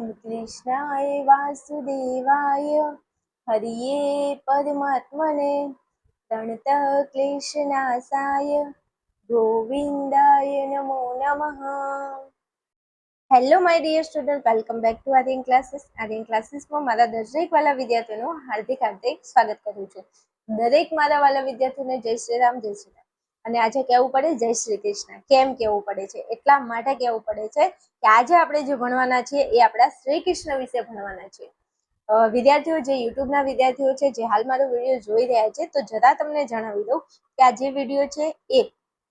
कृष्णाय वासुदेवाय हरिये परमात्मने प्रणतः क्लेशनाशाय गोविंदाय नमो नमः। Hello my dear student, welcome back to Aryan classes. Aryan ક્લાસીસમાં મારા દરેક વાલા વિદ્યાર્થીઓનું હાર્દિક સ્વાગત કરું છું. દરેક મારા વાલા વિદ્યાર્થીઓને જય શ્રી રામ, જય શ્રી રામ. અને આજે કહેવું પડે જય શ્રી કૃષ્ણ. કેમ કહેવું પડે છે? એટલા માટે કહેવું પડે છે કે આજે આપણે જે ભણવાના છીએ એ આપણા શ્રી કૃષ્ણ વિશે ભણવાના છીએ. વિદ્યાર્થીઓ, જે યુટ્યુબના વિદ્યાર્થીઓ છે, જે હાલ મારો વિડીયો જોઈ રહ્યા છે, તો જરા તમને જણાવી દઉં કે આ જે વિડીયો છે એ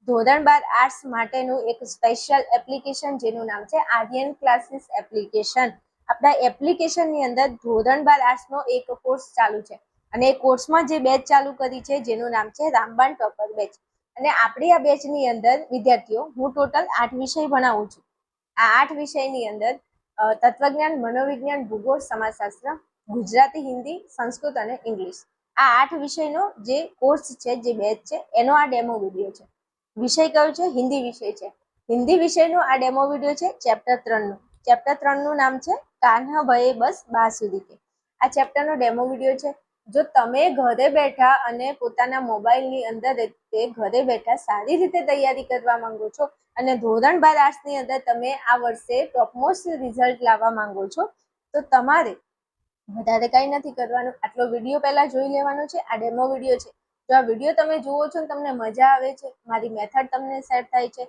ધોરણ 12 આર્ટ્સ માટેનું એક સ્પેશિયલ એપ્લિકેશન જેનું નામ છે આર્યન ક્લાસીસ એપ્લિકેશન. આપણા એપ્લિકેશનની અંદર ધોરણ 12 આર્ટ્સનો એક કોર્સ ચાલુ છે અને એ કોર્સમાં જે બેચ ચાલુ કરી છે જેનું નામ છે રામબાણ ટોપર બેચ. અને આપણી આ બેચની અંદર વિદ્યાર્થીઓ, હું ટોટલ 8 વિષય ભણાવું છું. આ 8 વિષયની અંદર તત્વજ્ઞાન, મનોવિજ્ઞાન, ભૂગોળ, સમાજશાસ્ત્ર, ગુજરાતી, હિન્દી, સંસ્કૃત અને ઇંગ્લિશ, આ 8 વિષયનો જે કોર્સ છે, જે બેચ છે, એનો આ ડેમો વિડીયો છે. વિષય કયો છે? હિન્દી વિષય છે. હિન્દી વિષયનો આ ડેમો વિડીયો છે ચેપ્ટર 3 નું. ચેપ્ટર 3 નું નામ છે કાન્હા ભયે બસ બાંસુરી કે. આ ચેપ્ટરનો ડેમો વિડીયો છે. જો તમે ઘરે બેઠા અને પોતાના મોબાઈલની અંદર ઘરે બેઠા સારી રીતે તૈયારી કરવા માંગો છો અને ધોરણ 12 આર્ટ્સની અંદર તમે આ વર્ષે ટોપમોસ્ટ રિઝલ્ટ લાવવા માંગો છો, તો તમારે વધારે કંઈ નથી કરવાનું. આટલો વિડીયો પહેલા જોઈ લેવાનો છે. આ ડેમો વિડીયો છે. જો આ વિડીયો તમે જુઓ છો ને તમને મજા આવે છે, મારી મેથડ તમને સેટ થાય છે,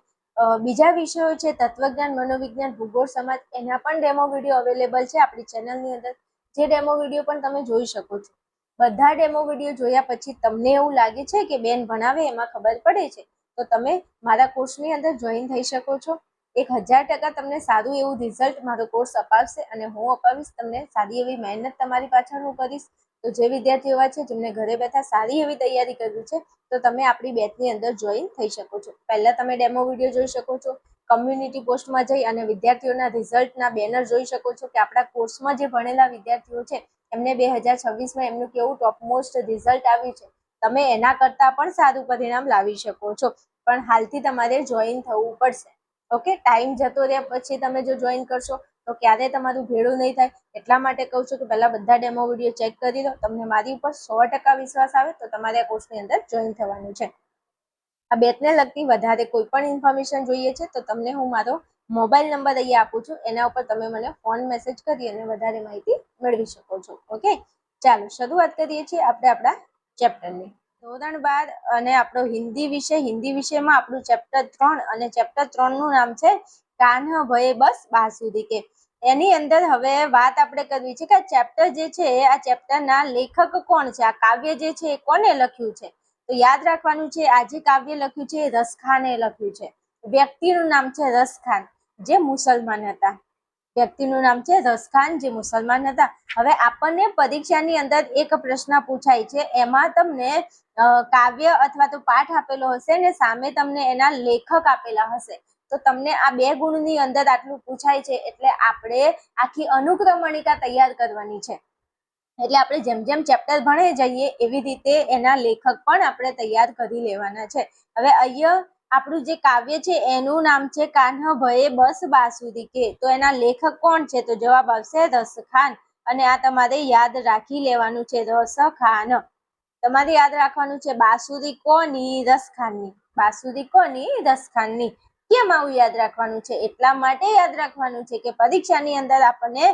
બીજા વિષયો છે તત્વજ્ઞાન, મનોવિજ્ઞાન, ભૂગોળ, સમાજ, એના પણ ડેમો વિડીયો અવેલેબલ છે આપણી ચેનલની અંદર. જે ડેમો વિડીયો પણ તમે જોઈ શકો છો. બધા ડેમો વિડીયો જોયા પછી તમને એવું લાગે છે કે બેન ભણાવે એમાં ખબર પડે છે, તો તમે મારા કોર્સની અંદર જોઈન થઈ શકો છો. 1000% તમને સારું એવું રિઝલ્ટ મારો કોર્સ અપાવશે અને હું અપાવીશ. તમને સારી એવી મહેનત તમારી પાછળ હું કરીશ. તો જે વિદ્યાર્થીઓ એવા છે જેમને ઘરે બેઠા સારી એવી તૈયારી કરવી છે, તો તમે આપણી બેચની અંદર જોઈન થઈ શકો છો. પહેલા તમે ડેમો વિડીયો જોઈ શકો છો. કમ્યુનિટી પોસ્ટમાં જઈ અને વિદ્યાર્થીઓના રિઝલ્ટના બેનર જોઈ શકો છો કે આપણા કોર્સમાં જે ભણેલા વિદ્યાર્થીઓ છે એમને 2026માં એમનું કેવું ટોપમોસ્ટ રિઝલ્ટ આવ્યું છે. તમે એના કરતાં પણ સારું પરિણામ લાવી શકો છો, પણ હાલથી તમારે જોઈન થવું પડશે. ઓકે, ટાઈમ જતો રહ્યા પછી તમે જો જોઈન કરશો તો ક્યારેય તમારું ભેળું નહીં થાય. એટલા માટે કહું છું કે પહેલા બધા ડેમો વિડીયો ચેક કરી લો. તમને મારી ઉપર 100% વિશ્વાસ આવે તો તમારે આ કોર્સની અંદર જોઈન થવાનું છે. આ બેચને લગતી વધારે કોઈ પણ ઇન્ફોર્મેશન જોઈએ છે તો તમને હું મારો મોબાઈલ નંબર અહીંયા આપું છું, એના ઉપર તમે મને ફોન મેસેજ કરી અને વધારે માહિતી મેળવી શકો છો. ઓકે, ચાલો શરૂઆત કરીએ છીએ આપણે આપણા ચેપ્ટરની. ધોરણ 12 અને આપણો હિન્દી વિષય. હિન્દી વિષયમાં આપણું ચેપ્ટર 3 અને ચેપ્ટર 3 નું નામ છે કાન્હા ભયે બસ બાંસુરી કે. એની અંદર હવે વાત આપણે કરવી છે કે આ ચેપ્ટર જે છે, આ ચેપ્ટરના લેખક કોણ છે? આ કાવ્ય જે છે એ કોને લખ્યું છે? તો યાદ રાખવાનું છે, આ જે કાવ્ય લખ્યું છે એ રસખાને લખ્યું છે. વ્યક્તિનું નામ છે રસખાન, જે મુસલમાન હતા. વ્યક્તિનું નામ છે રસખાન, જે મુસલમાન હતા. હવે આપણને પરીક્ષાની અંદર એક પ્રશ્ન પૂછાય છે, એમાં તમને કાવ્ય અથવા તો પાઠ આપેલો હશે ને સામે તમને એના લેખક આપેલા હશે, તો તમને આ 2 ગુણની અંદર આટલું પૂછાય છે. એટલે આપણે આખી અનુક્રમણિકા તૈયાર કરવાની છે. એટલે આપણે જેમ જેમ ચેપ્ટર ભણે જઈએ એવી રીતે એના લેખક પણ આપણે તૈયાર કરી લેવાના છે. હવે અહીંયા આપણું જે કાવ્ય છે એનું નામ છે કાન્હા ભયે બસ બાંસુરી કે. તો એના લેખક કોણ છે? તો જવાબ આવશે રસખાન. અને આ તમારે યાદ રાખી લેવાનું છે, રસખાન. તમારે યાદ રાખવાનું છે બાંસુરી કોની? રસખાનની. બાંસુરી કોની? રસખાનની. કેમ આવું યાદ રાખવાનું છે? એટલા માટે યાદ રાખવાનું છે કે પરીક્ષાની અંદર આપણને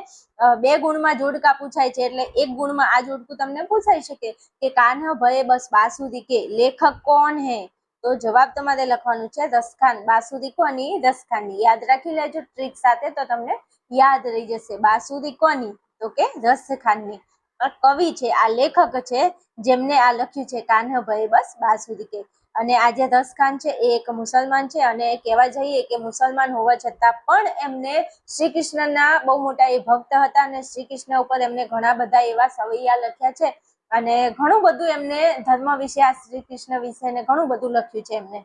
2 ગુણમાં જોડકા પૂછાય છે, એટલે 1 ગુણમાં આ જોડકું તમને પૂછાઈ શકે કે કાન્હા ભયે બસ બાંસુરી કે, લેખક કોણ હે? તો જવાબ તમારે લખવાનું છે રસખાન. બાંસુરી કોની? રસખાનની. યાદ રાખી લેજો ટ્રીક સાથે, તો તમને યાદ રહી જશે. બાંસુરી કોની? તો કે રસખાનની. આ કવિ છે, આ લેખક છે, જેમને આ લખ્યું છે કાન્હા ભયે બસ બાંસુરી કે. અને આ જે રસખાન છે એ એક મુસલમાન છે અને કહેવા જઈએ કે મુસલમાન હોવા છતાં પણ એમને શ્રી કૃષ્ણના બહુ મોટા એ ભક્ત હતા અને શ્રી કૃષ્ણ ઉપર એમને ઘણા બધા એવા સવૈયા લખ્યા છે અને ઘણું બધું એમને ધર્મ વિશે, આ શ્રી કૃષ્ણ વિશે ને ઘણું બધું લખ્યું છે એમને.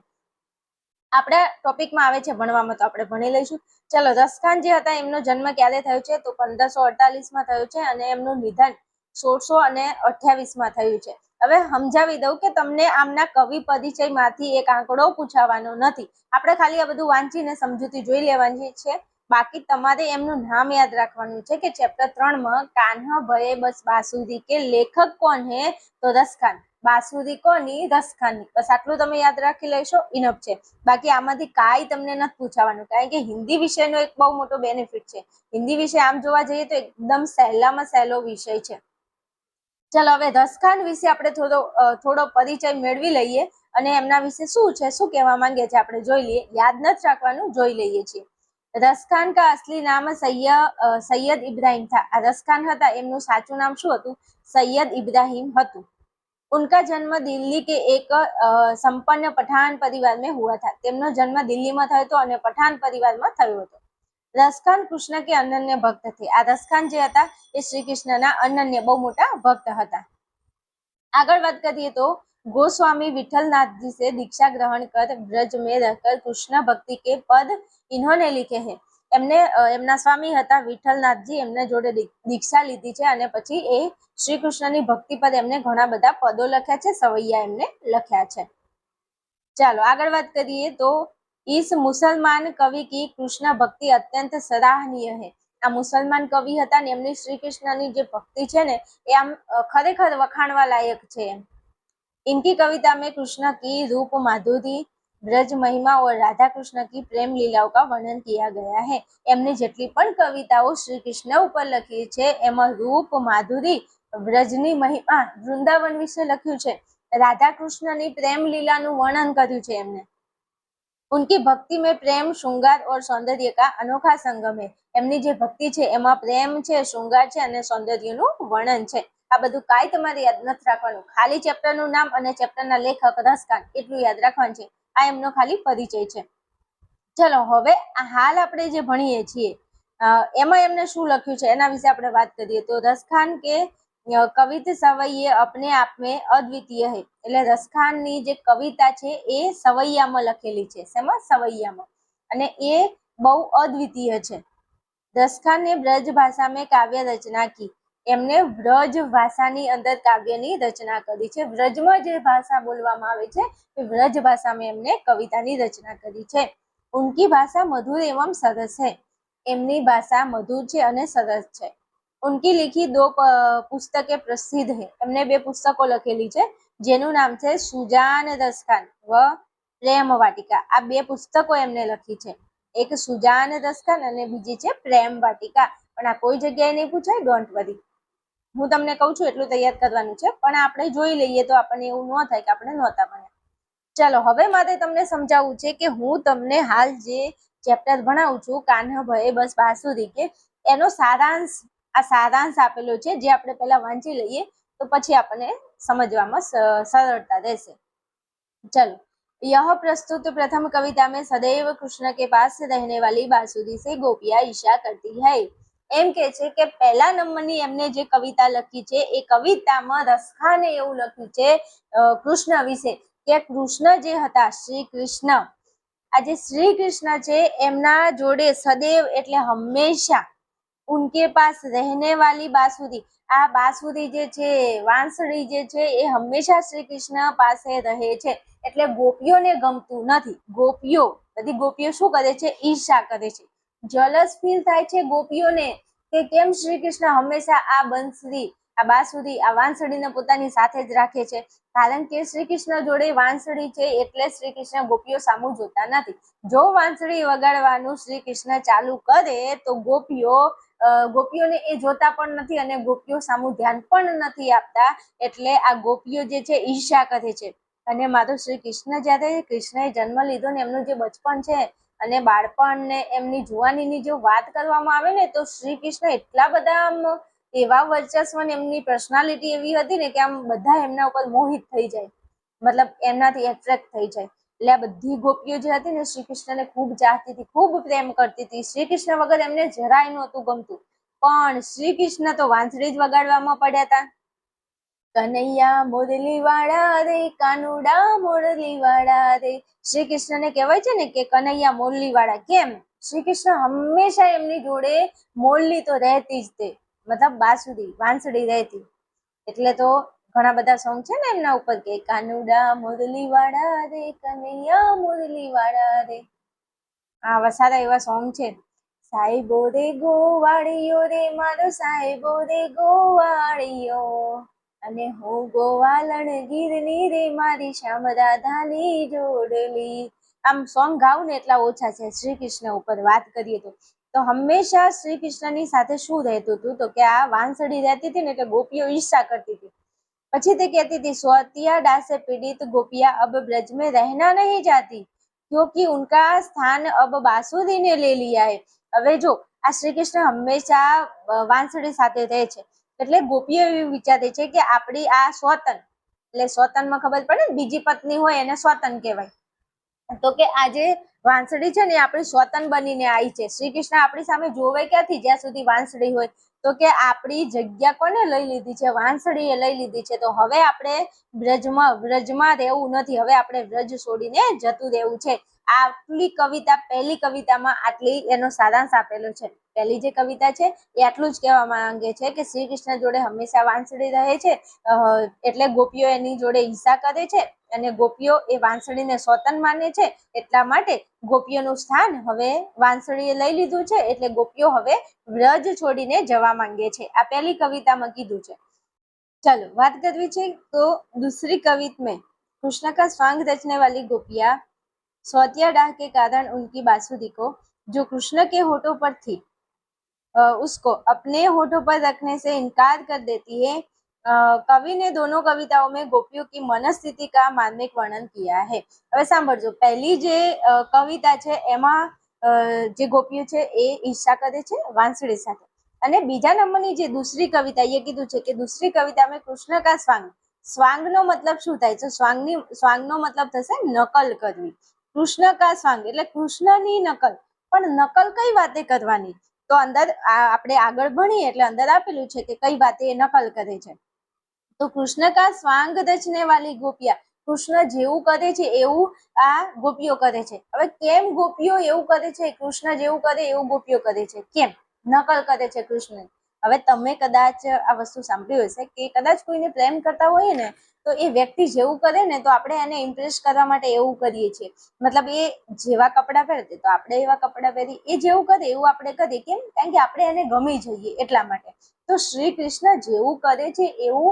આપણા ટોપિકમાં આવે છે ભણવામાં, તો આપણે ભણી લઈશું. ચલો, રસખાન જે હતા એમનો જન્મ ક્યારે થયો છે? તો 1548માં થયો છે અને એમનું નિધન 1628માં થયું છે. હવે સમજાવી દઉં કે તમને આમના કવિ પરિચયમાંથી એક આંકડો પૂછાવાનો નથી. આપણે ખાલી આ બધું વાંચીને સમજૂતી જોઈ લેવાની છે. બાકી તમારે એમનું નામ યાદ રાખવાનું છે કે ચેપ્ટર 3 માં કાન્હા ભયે બસ બાસુરી કે લેખક કોણ હે તો રસખાન, બાસુરી કોની રસખાનની, બસ આટલું તમે યાદ રાખી લેશો ઇનફ છે. બાકી આમાંથી કાંઈ તમને નથી પૂછાવાનું, કારણ કે હિન્દી વિષયનો એક બહુ મોટો બેનિફિટ છે. હિન્દી વિષય આમ જોવા જઈએ તો એકદમ સહેલામાં સહેલો વિષય છે. ચલો હવે રસખાન વિશે આપણે થોડો પરિચય મેળવી લઈએ અને એમના વિશે શું છે, શું કહેવા માંગે છે આપણે જોઈ લઈએ. યાદ નથી રાખવાનું, જોઈ લઈએ છીએ. रसखान का असली नाम सैयद इब्राहिम था. આ રસખાન હતા એમનું સાચું નામ શું હતું? સૈયદ ઇબ્રાહિમ હતું. उनका जन्म दिल्ली के एक संपन्न पठान परिवार में हुआ था. તેમનો જન્મ દિલ્હીમાં થયો હતો અને પઠાણ પરિવારમાં થયો હતો. રસખાન કૃષ્ણ કે અનન્ય ભક્ત થે. આ રસખાન જે હતા એ શ્રી કૃષ્ણના અનન્ય બહુ મોટા ભક્ત હતા. આગળ વાત કરીએ તો गोस्वामी विठलनाथ जी से दीक्षा ग्रहण कर ब्रज में रहकर कृष्ण भक्ति के पद इन्होंने लिखे हैं. એમના સ્વામી હતા વિઠ્ઠલનાથજી, એમને જોડે દીક્ષા લીધી છે અને પછી એ શ્રી કૃષ્ણની ભક્તિ પર એમને ઘણા બધા પદો લખ્યા છે, સવૈયા એમને લખ્યા છે. ચાલો આગળ વાત કરીએ તો इस मुसलमान कवि की कृष्ण भक्ति अत्यंत सराहनीय है. આ મુસલમાન કવિ હતા ને એમની શ્રી કૃષ્ણની જે ભક્તિ છે ને એ આમ ખરેખર વખાણવા લાયક છે. इनकी कविता में कृष्ण की रूप माधुरी, ब्रज महिमा और राधा कृष्ण की प्रेम लीलाओं का वर्णन किया गया है. એમની જેટલી પણ કવિતાઓ શ્રી કૃષ્ણ ઉપર લખી છે એમાં રૂપ, માધુરી, બ્રજની મહિમા, વૃંદાવન વિશે લખ્યું છે, રાધા કૃષ્ણની પ્રેમ લીલાનું વર્ણન કર્યું છે એમને. उनकी भक्ति में प्रेम, श्रृंगार और सौंदर्य का अनोखा संगम है. એમની જે ભક્તિ છે એમાં પ્રેમ છે, શૃંગાર છે અને સૌંદર્યનું વર્ણન છે. આ બધું કાંઈ તમારે યાદ નથી રાખવાનું, ખાલી ચેપ્ટરનું નામ અને ચેપ્ટરના લેખક રસખાન એટલું યાદ રાખવાનું છે. આ એમનો ખાલી પરિચય છે. ચલો હવે હાલ આપણે જે ભણીએ છીએ એમાં એમને શું લખ્યું છે એના વિશે આપણે વાત કરીએ તો રસખાન કે કવિત સવૈયે અપને આપ में अद्वितीय है. એટલે રસખાનની જે કવિતા છે એ સવૈયામાં લખેલી છે. શેમાં? સવૈયામાં. અને એ બહુ અદ્વિતીય છે. રસખાન ને બ્રજ ભાષા में કાવ્ય રચના કી. એમને બ્રજ ભાષાની અંદર કાવ્યની રચના કરી છે. બ્રજમાં જે ભાષા બોલવામાં આવે છે એ બ્રજ ભાષામાં એમને કવિતાની રચના કરી છે. ઉનકી ભાષા મધુર એવં સરસ है. એમની ભાષા મધુર છે અને સરસ છે. उनकी लिखी 2 पुस्तकें प्रसिद्ध है. એમને 2 પુસ્તકો લખેલી છે જેનું નામ છે સુજાન રસખાન વ પ્રેમ વાટિકા. આ 2 પુસ્તકો એમને લખી છે, એક સુજાન રસખાન અને બીજી છે પ્રેમ વાટિકા. પણ આ કોઈ જગ્યાએ નહીં પૂછાય, ડોન્ટ વરી. હું તમને કહું છું એટલું તૈયાર કરવાનું છે, પણ આપણે જોઈ લઈએ તો આપણને એવું ન થાય કે આપણે નહોતા ભણ્યા. ચલો હવે મારે તમને સમજાવવું છે કે હું તમને હાલ જે ચેપ્ટર ભણાવું છું કાન્હા ભયે બસ બાસુરી કે એનો સારાંશ આપેલો છે, જે આપણે પહેલા વાંચી લઈએ તો પછી આપણને સમજવામાં સરળતા રહેશે. चलो यह प्रस्तुत प्रथम कविता में सदैव कृष्ण के पास रहने वाली बांसुरी से गोपियां ईर्ष्या करती है. એમ કે છે કે પહેલા નંબરની એમને જે કવિતા લખી છે એ કવિતામાં રસખાને એવું લખ્યું છે કૃષ્ણ વિશે કે કૃષ્ણ જે હતા શ્રી કૃષ્ણ, આ જે શ્રી કૃષ્ણ છે એમના જોડે સदैव એટલે હંમેશા ઉનકે પાસ રહેને વાલી બાંસુરી, આ બાંસુરી જે છે વાંસળી જે છે એ હંમેશા શ્રી કૃષ્ણ પાસે રહે છે. એટલે ગોપીઓને ગમતું નથી. બધી ગોપીઓ શું કરે છે? ઈર્ષા કરે છે, જલસ ફીલ થાય છે ગોપીઓને કે કેમ શ્રી કૃષ્ણ હંમેશા આ બાંસુરી આ વાંસળીને પોતાની સાથે જ રાખે છે. કારણ કે શ્રી કૃષ્ણ જોડે વાંસળી છે એટલે શ્રી કૃષ્ણ ગોપીઓ સામું જોતા નથી. જો વાંસળી વગાડવાનું શ્રી કૃષ્ણ ચાલુ કરે તો ગોપીઓને એ જોતા પણ નથી અને ગોપીઓ સામું ધ્યાન પણ નથી આપતા. એટલે આ ગોપીઓ જે છે ઈર્ષા કરે છે. અને મારો શ્રી કૃષ્ણ જ્યારે કૃષ્ણએ જન્મ લીધો ને એમનું જે બચપન છે અને બાળપણ ને એમની જુવાનીની જો વાત કરવામાં આવે ને તો શ્રી કૃષ્ણ એટલા બધા આમ એવા વર્ચસ્વ ને એમની પર્સનાલિટી એવી હતી ને કે આમ બધા એમના ઉપર મોહિત થઈ જાય, મતલબ એમનાથી એટ્રેક્ટ થઈ જાય. એટલે આ બધી ગોપીઓ જે હતી ને શ્રી કૃષ્ણને ખૂબ ચાહતી હતી, ખૂબ પ્રેમ કરતી હતી. શ્રી કૃષ્ણ વગર એમને જરાય નહોતું ગમતું. પણ શ્રી કૃષ્ણ તો વાંસળી જ વગાડવામાં પડ્યા હતા. કનૈયા મુરલી વાળા રે, કાનુડા મુરલી વાળા રે. શ્રી કૃષ્ણને કહેવાય છે ને કે કનૈયા મુરલી વાળા. કેમ? શ્રી કૃષ્ણ હંમેશા એમની જોડે મોરલી તો રહેતી જ તે, મતલબ બાંસુરી વાંસળી રહેતી. એટલે તો ઘણા બધા સોંગ છે ને એમના ઉપર કે કાનુડા મુરલી વાળા રે, કનૈયા મુરલી વાળા રે. આવા સારા એવા સોંગ છે. સાહેબો રે ગોવાળિયો રે મારો સાહેબો રે ગોવાળિયો, અને હું ગોવાલણ ગીરની રે મારી શ્યામ રાધાની જોડલી. આમ સોંગ ગાવ ને એટલા ઓછા છે શ્રી કૃષ્ણ ઉપર વાત કરીએ તો હંમેશા શ્રી કૃષ્ણની સાથે શું રહેતું હતું તો કે આ વાંસળી રહેતી હતી ને એટલે ગોપીઓ ઈર્ષા કરતી હતી. પછી તે કહેતી હતી સ્વાતિया डा से पीड़ित गोपियां अब ब्रज में रहना नहीं चाहती क्योंकि उनका स्थान अब बांसुरी ने ले लिया है. હવે જો આ શ્રી કૃષ્ણ હંમેશા વાંસળી સાથે રહે છે એટલે ગોપીઓ એવું વિચારે છે કે આપણી આ સ્વતન, એટલે સ્વતનમાં ખબર પડે ને બીજી પત્ની હોય એને સ્વતન કહેવાય, તો કે આજે વાંસળી છે ને આપણી સ્વતન બનીને આવી છે. શ્રી કૃષ્ણ આપણી સામે જોવે ક્યાંથી જ્યાં સુધી વાંસળી હોય, તો કે આપણી જગ્યા કોને લઈ લીધી છે? વાંસળીએ લઈ લીધી છે. તો હવે આપણે વ્રજમાં રહેવું નથી, હવે આપણે વ્રજ છોડીને જતું રહેવું છે. આટલી કવિતા પહેલી કવિતામાં આટલી એનો સારાંશ આપેલો છે. પહેલી જે કવિતા છે એ આટલું જ કહેવા માંગે છે કે શ્રી કૃષ્ણ જોડે હંમેશા વાંસળી રહે છે, એટલે ગોપીઓ એની જોડે હિંસા કરે છે અને ગોપીઓ એ વાંસળીને સ્વતન માને છે. એટલા માટે ગોપીઓનું સ્થાન હવે વાંસળીએ લઈ લીધું છે, એટલે ગોપીઓ હવે વ્રજ છોડીને જવા માંગે છે. આ પહેલી કવિતામાં કીધું છે. चलो बात करवी है तो दूसरी कवित में कृष्ण का स्वांग रचने वाली गोपियां स्वातिया डाह के कारण उनकी बांसुरी को जो कृष्ण के होठों पर थी उसको अपने होठों पर रखने से इनकार कर देती है. कवि ने दोनों कविताओं में गोपियों की मनस्थिति का मार्मिक वर्णन किया है. હવે સાંભળજો, પહેલી જે કવિતા છે એમાં જે ગોપીઓ છે એ ઈર્ષા કરે છે વાંસળી સાથે, અને બીજા નંબરની જે દૂસરી કવિતા એ કીધું છે કે દૂસરી કવિતામાં કૃષ્ણ કા સ્વાંગ, સ્વાંગનો મતલબ શું થાય છે? સ્વાંગનો મતલબ થશે નકલ કરવી. કૃષ્ણ કા સ્વાંગ એટલે કૃષ્ણની નકલ, પણ નકલ કઈ વાતે કરવાની? તો અંદર આપણે આગળ ભણીએ એટલે અંદર આપેલું છે કે કઈ વાતે એ નકલ કરે છે. તો કૃષ્ણ કા સ્વાંગ રચને વાલી ગોપિયા, કૃષ્ણ જેવું કરે છે એવું આ ગોપીઓ કરે છે. હવે કેમ ગોપીઓ એવું કરે છે? કૃષ્ણ જેવું કરે એવું ગોપીઓ કરે છે, કેમ? નકલ કરે છે કૃષ્ણ. હવે તમે કદાચ આ વસ્તુ સાંભળ્યું હશે કે કદાચ કોઈને પ્રેમ કરતા હોઈએ ને તો એ વ્યક્તિ જેવું કરે ને તો આપણે એને ઇમ્પ્રેસ કરવા માટે એવું કરીએ છીએ. મતલબ એ જેવા કપડાં પહેરતે તો આપણે એવા કપડાં પહેરી, એ જેવું કરે એવું આપણે કરીએ. કેમ? કારણ કે આપણે એને ગમી જઈએ એટલા માટે. તો શ્રી કૃષ્ણ જેવું કરે છે એવું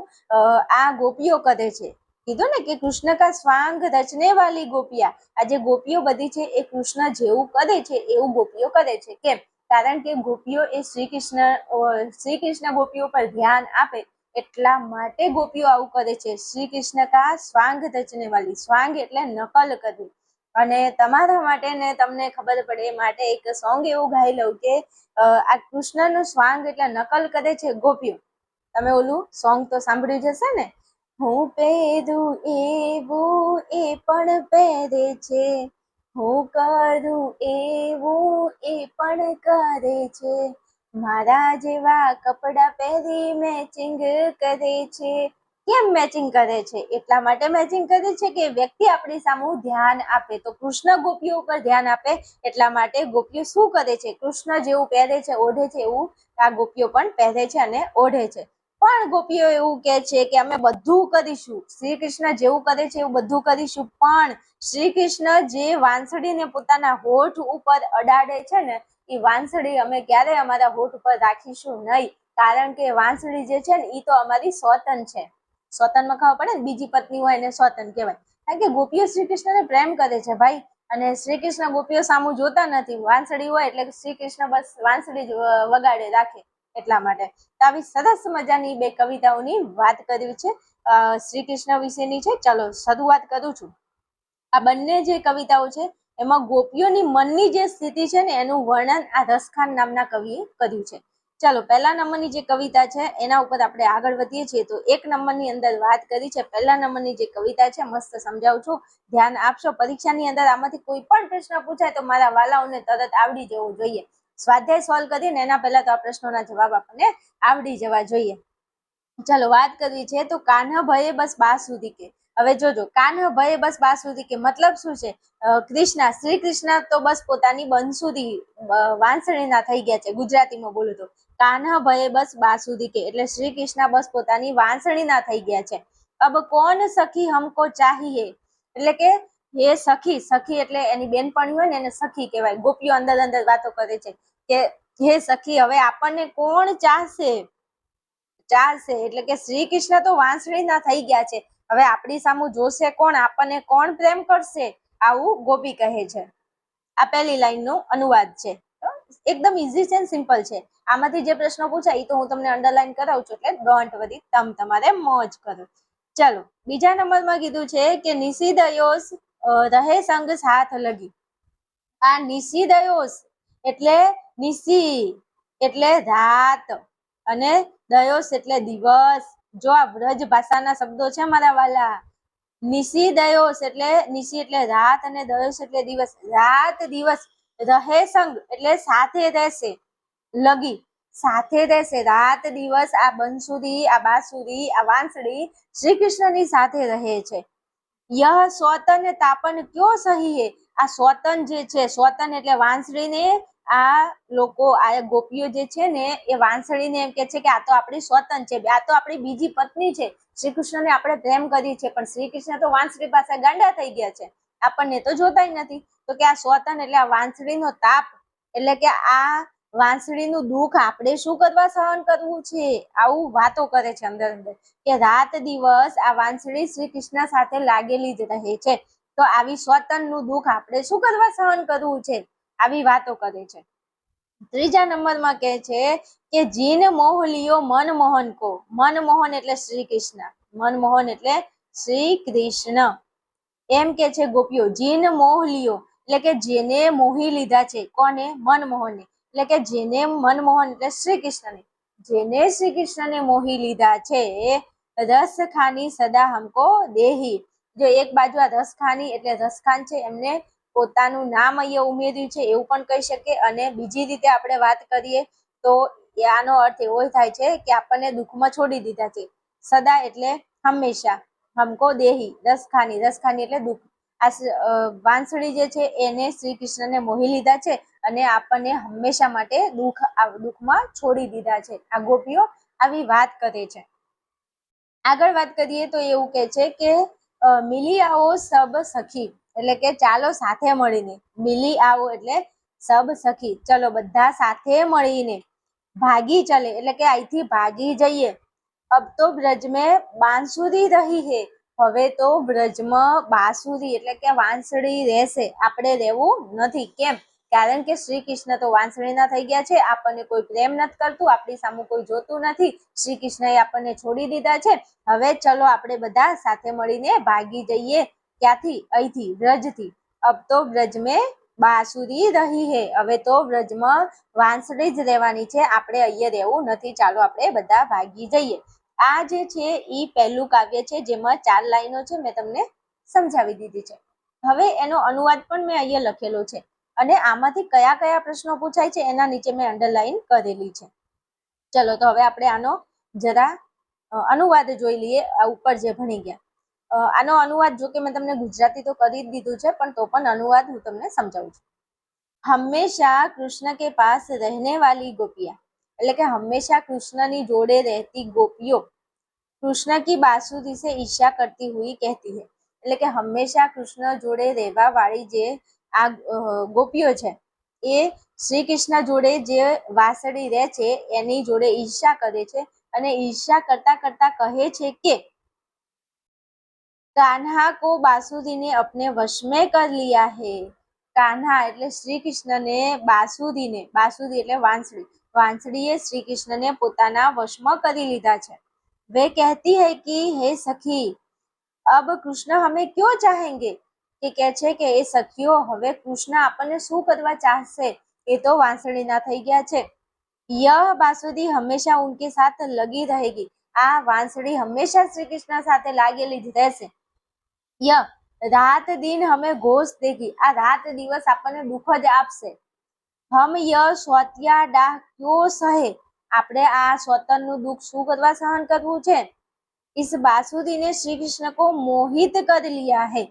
આ ગોપીઓ કરે છે. કીધું ને કે કૃષ્ણ કા સ્વાંગ રચને વાલી ગોપિયા, આ જે ગોપીઓ બધી છે એ કૃષ્ણ જેવું કરે છે એવું ગોપીઓ કરે છે. કેમ? કારણ કે ગોપીઓ એ શ્રી કૃષ્ણ ગોપીઓ પર ધ્યાન આપે એટલા માટે ગોપીઓ આવું કરે છે. શ્રી કૃષ્ણ કા સ્વાંગ રચને વાલી, સ્વાંગ એટલે નકલ કરવી. અને તમારા માટે ને તમને ખબર પડે એ માટે એક સોંગ એવું ગાઈ લઉં કે આ કૃષ્ણનું સ્વાંગ એટલે નકલ કરે છે ગોપીઓ. તમે ઓલું સોંગ તો સાંભળ્યું જશે ને, હું પહેરું એવું એ પણ પહેરે છે, હું કરું એવું એ પણ કરે છે, મારા જેવા કપડા પહેરી મેચિંગ કરે છે. કેમ મેચિંગ કરે છે? એટલા માટે મેચિંગ કરે છે કે વ્યક્તિ આપણી સામે ધ્યાન આપે. તો કૃષ્ણ ગોપીઓ ઉપર ધ્યાન આપે એટલા માટે ગોપીઓ શું કરે છે? કૃષ્ણ જેવું પહેરે છે, ઓઢે છે, એવું આ ગોપીઓ પણ પહેરે છે અને ઓઢે છે. પણ ગોપીઓ એવું કહે છે કે અમે બધું કરીશું, શ્રી કૃષ્ણ જેવું કરે છે એવું બધું કરીશું, પણ શ્રી કૃષ્ણ જે વાંસળીને પોતાના હોઠ ઉપર અડાડે છે ને એ વાંસળી અમે ક્યારેય અમારા હોઠ ઉપર રાખીશું નહીં. કારણ કે વાંસળી જે છે ને એ તો અમારી સ્વતન છે. સ્વતનમાં ખબર પડે ને, બીજી પત્ની હોય એને સ્વતન કહેવાય. કારણ કે ગોપીઓ શ્રી કૃષ્ણને પ્રેમ કરે છે ભાઈ, અને શ્રી કૃષ્ણ ગોપીઓ સામું જોતા નથી. વાંસળી હોય એટલે શ્રી કૃષ્ણ બસ વાંસળી જ વગાડે રાખે એટલા માટે. તો આવી સરસ મજાની બે કવિતાઓની વાત કરવી છે, શ્રી કૃષ્ણ વિશેની છે. ચાલો શરૂઆત કરું છું. આ બંને જે કવિતાઓ છે એમાં ગોપીઓની મનની જે સ્થિતિ છે ને એનું વર્ણન આ રસખાન નામના કવિએ કર્યું છે. ચાલો પહેલા નંબરની જે કવિતા છે એના ઉપર આપણે આગળ વધીએ છીએ. તો એક નંબરની અંદર વાત કરી છે. પહેલા નંબરની જે કવિતા છે મસ્ત સમજાવું છું, ધ્યાન આપશો. પરીક્ષાની અંદર આમાંથી કોઈ પણ પ્રશ્ન પૂછાય તો મારા વાલાઓને તરત આવડી જવું જોઈએ. સ્વાધ્યાય સોલ્વ કરીને એના પહેલા તો આ પ્રશ્નોના જવાબ આપણને આવડી જવા જોઈએ. ચાલો વાત કરવી છે તો કાન્હ ભયે બસ બા સુધી કે. હવે જોજો, કાન્હ ભયે બસ બા સુધી કે મતલબ શું છે? કૃષ્ણ, શ્રી કૃષ્ણ તો બસ પોતાની બંસુરી વાંસળીના થઈ ગયા છે. ગુજરાતીમાં બોલું તો કાન્હ ભયે બસ બા સુધી કે એટલે શ્રી કૃષ્ણ બસ પોતાની વાંસળીના થઈ ગયા છે. અબ કોણ સખી હમકો ચાહીએ, એટલે કે હે સખી, સખી એટલે એની બેનપણી હોય ને એને સખી કહેવાય. ગોપીઓ અંદર અંદર વાતો કરે છે. કે હે સખી હવે આપણને કોણ ચાહશે એટલે કે શ્રી કૃષ્ણ તો વાંસળીના થઈ ગયા છે, હવે આપણી સામું જોશે કોણ, આપણને કોણ પ્રેમ કરશે, આવું ગોપી કહે છે. આ પહેલી લાઈનનો અનુવાદ છે. એકદમ ઈઝી છે, સિમ્પલ છે. આમાંથી જે પ્રશ્ન પૂછાય એ તો હું તમને અંડરલાઈન કરાવું છું, એટલે ડોન્ટ વરી, તમારે મોજ કરો. ચલો બીજા નંબરમાં કીધું છે કે નિશિદયોસ રહે સંગ સાથ લગી. આ નિશિદયોસ એટલે નિશી એટલે રાત અને દયોસ એટલે દિવસ. જો આ વ્રજ ભાષાના શબ્દો છે મારા વાલા. નિશિદયોસ એટલે નિશી એટલે રાત અને દયોસ એટલે દિવસ. રાત દિવસ રહે સંગ એટલે સાથે રહેશે, લગી સાથે રહેશે, રાત દિવસ આ બંસુરી, આ બાંસુરી, આ વાંસળી શ્રી કૃષ્ણની સાથે રહે છે. યહ સ્વતન તાપન ક્યો સહી હે. આ સ્વતન જે છે, સ્વતન એટલે વાંસળીને આ લોકો, આ ગોપીઓ જે છે ને એ વાંસળીને એમ કે છે કે આ તો આપણી સ્વતન છે, આ તો આપણી બીજી પત્ની છે. શ્રી કૃષ્ણને આપણે પ્રેમ કરીએ છીએ, પણ શ્રી કૃષ્ણ તો વાંસળી પાસે ગાંડા થઈ ગયા છે, આપણને તો જોતા નથી. તો કે આ સ્વતન એટલે આ વાંસળીનો તાપ, એટલે કે આ વાંસળીનું દુઃખ આપણે શું કરવા સહન કરવું છે, આવું વાતો કરે છે અંદર અંદર, કે રાત દિવસ આ વાંસળી શ્રી કૃષ્ણ સાથે લાગેલી જ રહે છે. તો આવી સ્વતનનું દુઃખ આપણે શું કરવા સહન કરવું છે, આવી વાતો કરે છે. ત્રીજા નંબરમાં કહે છે કે જીન મોહ લિયો મનમોહન કો. મનમોહન એટલે શ્રી કૃષ્ણ, મનમોહન એટલે શ્રી કૃષ્ણ. એમ કે છે ગોપીઓ, જીન મોહ લિયો એટલે કે જેને મોહી લીધા છે. કોને? મનમોહનને. એટલે કે જેને મનમોહન એટલે શ્રી કૃષ્ણને, જેને શ્રી કૃષ્ણને મોહી લીધા છે. રસ ખાની સદા હમકો દેહી. જો એક બાજુ આ રસખાની એટલે રસખાન છે, એમને પોતાનું નામ અહીંયા ઉમેર્યું છે એવું પણ કહી શકે. અને બીજી રીતે આપણે વાત કરીએ તો આનો અર્થ એવો થાય છે કે આપણને દુઃખમાં છોડી દીધા છે. સદા એટલે હંમેશા, હમકો દેહી રસખાની, રસખાની એટલે દુઃખ. આ વાંસળી જે છે એને શ્રી કૃષ્ણને મોહી લીધા છે અને આપણને હંમેશા માટે દુઃખમાં છોડી દીધા છે. આ ગોપીઓ આવી વાત કરે છે. આગળ વાત કરીએ તો એવું કહે છે કે મિલી આવો સબ સખી, એટલે કે ચાલો સાથે મળીને. મિલી આવો એટલે સબ સખી, ચલો બધા સાથે મળીને. ભાગી ચલે એટલે કે અહીંથી ભાગી જઈએ. અબ તો બ્રજ મેં બાંસુરી રહી હે. હવે તો બ્રજમાં બાંસુરી એટલે કે વાંસળી રહેશે, આપણે રહેવું નથી. કેમ? કારણ કે શ્રી કૃષ્ણ તો વાંસળીના થઈ ગયા છે, આપણને કોઈ પ્રેમ નથી કરતું, આપણી સામે કોઈ જોતું નથી, શ્રી કૃષ્ણએ આપણને છોડી દીધા છે. હવે ચલો આપણે બધા સાથે મળીને ભાગી જઈએ. ક્યાંથી? અહીંથી, બ્રજથી. અબ તો બ્રજ મેં બાંસુરી રહી હે. હવે તો બ્રજમાં વાંસળી જ રહેવાની છે, આપણે અહીંયા રહેવું નથી, ચાલો આપણે બધા ભાગી જઈએ. આ જે છે એ પહેલું કાવ્ય છે, જેમાં 4 લાઈનો છે, મેં તમને સમજાવી દીધી છે. હવે એનો અનુવાદ પણ મેં અહીંયા લખેલો છે, અને આમાંથી કયા કયા પ્રશ્નો પૂછાય છે એના નીચે મેં અંડરલાઈન કરેલી છે. ચલો તો હવે આપણે આનો જરા અનુવાદ જોઈ લઈએ. આ ઉપર જે ભણી ગયા આનો અનુવાદ, જો કે મેં તમને ગુજરાતી તો કરી જ દીધું છે, પણ તો પણ અનુવાદ હું તમને સમજાવું છું. હંમેશા કૃષ્ણ કે પાસ રહેને વાલી ગોપિયા, એટલે કે હંમેશા કૃષ્ણની જોડે રહેતી ગોપીઓ કૃષ્ણ કી બાંસુરી સે ઈર્ષ્યા કરતી હુઈ કહેતી હૈ. એટલે કે હંમેશા કૃષ્ણ જોડે રહેવા વાળી જે આ ગોપીઓ છે એ શ્રી કૃષ્ણ જોડે જે વાંસળી રહે છે એની જોડે ઈર્ષ્યા કરે છે, અને ઈર્ષ્યા કરતા કરતા કહે છે કે કાન્હા કો બાંસુરી ને અપને વશ મેં કર લિયા હે. કાન્હા એટલે શ્રી કૃષ્ણને બાંસુરીને, બાંસુરી એટલે વાંસળી, વાંસળીએ શ્રી કૃષ્ણને પોતાના વશમાં કરી લીધા છે. વે કહેતી હૈ કે હે સખી અબ કૃષ્ણ હમે ક્યો ચાહેંગે. કે કહે છે કે એ સખીઓ હવે કૃષ્ણ આપણને શું કરવા ચાહશે, એ તો વાંસળીના થઈ ગયા છે. યહ બાંસુરી હંમેશા ઉનકે સાથ લગી રહેગી. આ વાંસળી હંમેશા શ્રી કૃષ્ણ સાથે લાગેલી જ રહેશે. યહ રાત દિન હમે ઘોષ દેગી. આ રાત દિવસ આપણને દુઃખ જ આપશે. હમ યહ સ્વત્યા ડાહ ક્યો સહે. આપણે આ સ્વતનનું દુઃખ શું કરવા સહન કરવું છે. इस बांसुरी ने श्री कृष्ण को मोहित कर लिया है.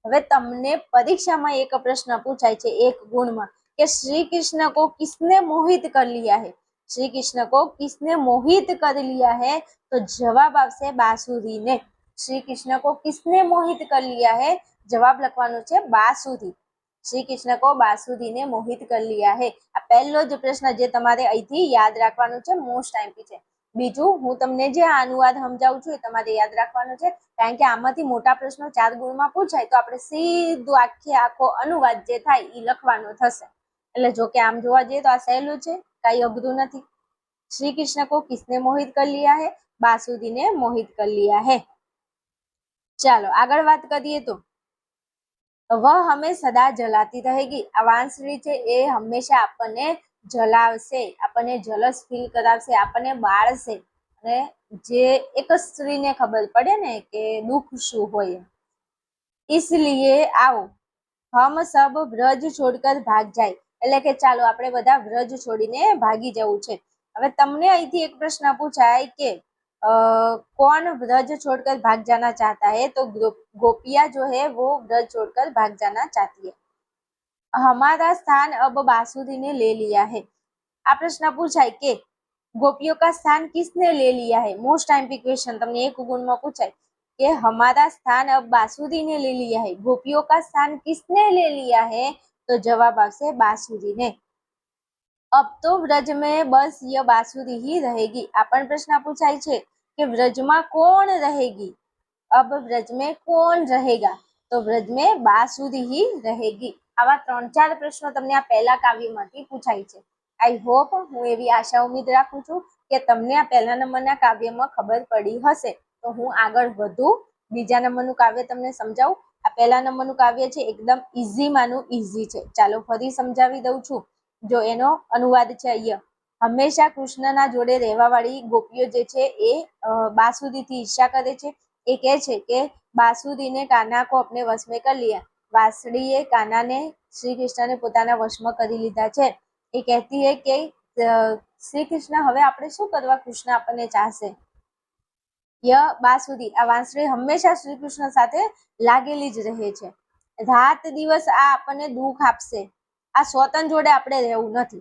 હવે તમને પરીક્ષામાં એક પ્રશ્ન પૂછાય છે એક ગુણમાં કે શ્રી કૃષ્ણ को किसने मोहित कर लिया है. श्री कृष्ण को किसने मोहित कर लिया है, तो जवाब આવશે બાંસુરી ને. श्री कृष्ण को किसने मोहित कर लिया है, जवाब લખવાનો છે બાંસુરી. श्री कृष्ण को बासुदी ने मोहित कर लिया है। आ पहलो ज प्रश्न जे तमारे અહીંથી યાદ રાખવાનો છે, મોસ્ટ આઈમ્પી છે। બીજું હું તમને જે આ અનુવાદ સમજાવું છું એ તમારે યાદ રાખવાનો છે, કારણ કે આમાંથી મોટા પ્રશ્નો 4 ગુણમાં પૂછાય તો આપણે સીધું આખો અનુવાદ જે થાય એ લખવાનો થશે। એટલે જો કે આમ જોવા જઈએ તો આ સહેલું છે, કાંઈ અઘરું નથી। श्री कृष्ण को किसने मोहित कर लिया है? बासुदी ने मोहित कर लिया है। ચાલો આગળ વાત કરીએ તો वह हमें सदा जलाती रहेगी। आ વાંસળી છે એ હંમેશા આપણને જલાવશે, આપણને જલસ ફીલ કરાવશે, આપણને બાળશે। અને જે એક સ્ત્રીને ખબર પડે ને કે દુઃખ શું હોય। इसलिए आओ हम सब व्रज छोड़कर भाग जाए। એટલે કે ચાલો આપણે બધા વ્રજ છોડીને ભાગી જવું છે। હવે તમને અહીંથી એક પ્રશ્ન પૂછાય કે कौन व्रज छोड़कर भाग जाना चाहता है? तो गोपियां जो है वो व्रज छोड़कर भाग जाना चाहती है। हमारा स्थान अब बासुदी ने ले लिया है। आ प्रश्न पूछाय के गोपियों का स्थान किसने ले लिया है? मोस्ट आईएमपी क्वेश्चन તમને એક ગુણમાં પૂછાય कि हमारा स्थान अब बासुदी ने ले लिया है। गोपियों का स्थान किसने ले लिया है? तो जवाब आवशे बासुदी ने। अब तो व्रज में बस ये बासुदी ही रहेगी। आ पण प्रश्न पूछाय छे कि व्रज में कौन रहेगी? अब व्रज में कौन रहेगा? तो व्रज में बासुदी ही रहेगी। आवा 3-4 प्रश्नों तमने आ पहला काव्यमांथी पूछाय छे। आई होप हूँ एवी आशा उम्मीद राखुं छुं के तमने आ पहला नंबरना काव्यमां खबर पड़ी हशे। तो हूँ आगळ वधुं, बीजा नंबरनुं काव्य तमने समजावुं। आ पहला नंबरनुं काव्य छे एकदम इઝી मानुं इઝી छे। चालो फरी समजावी दઉં છું। जो एनो अनुवाद छे अहींया। हमेशा कृष्णना जोडे रहेवावाળી गोपीओ जे छे ए बासुदीथी ईर्ष्या करे छे। ए कहे छे के बासुदी ने कान्हा को अपने वश में कर लिया। वासड़ीए कान्हा ने श्री कृष्ण ने पोताना वश में करी लीधा छे। ए कहती है कि श्री कृष्ण हवे आपणे शुं करवा? कृष्ण आपणे चाहशे। य बासुदी आ वांसળી हमेशा श्री कृष्ण साथे लागेली ज रहे छे। रात दिवस आ आपणे दुख आपशे। आ स्वतन जोड़े आपणे रहेवुं नथी।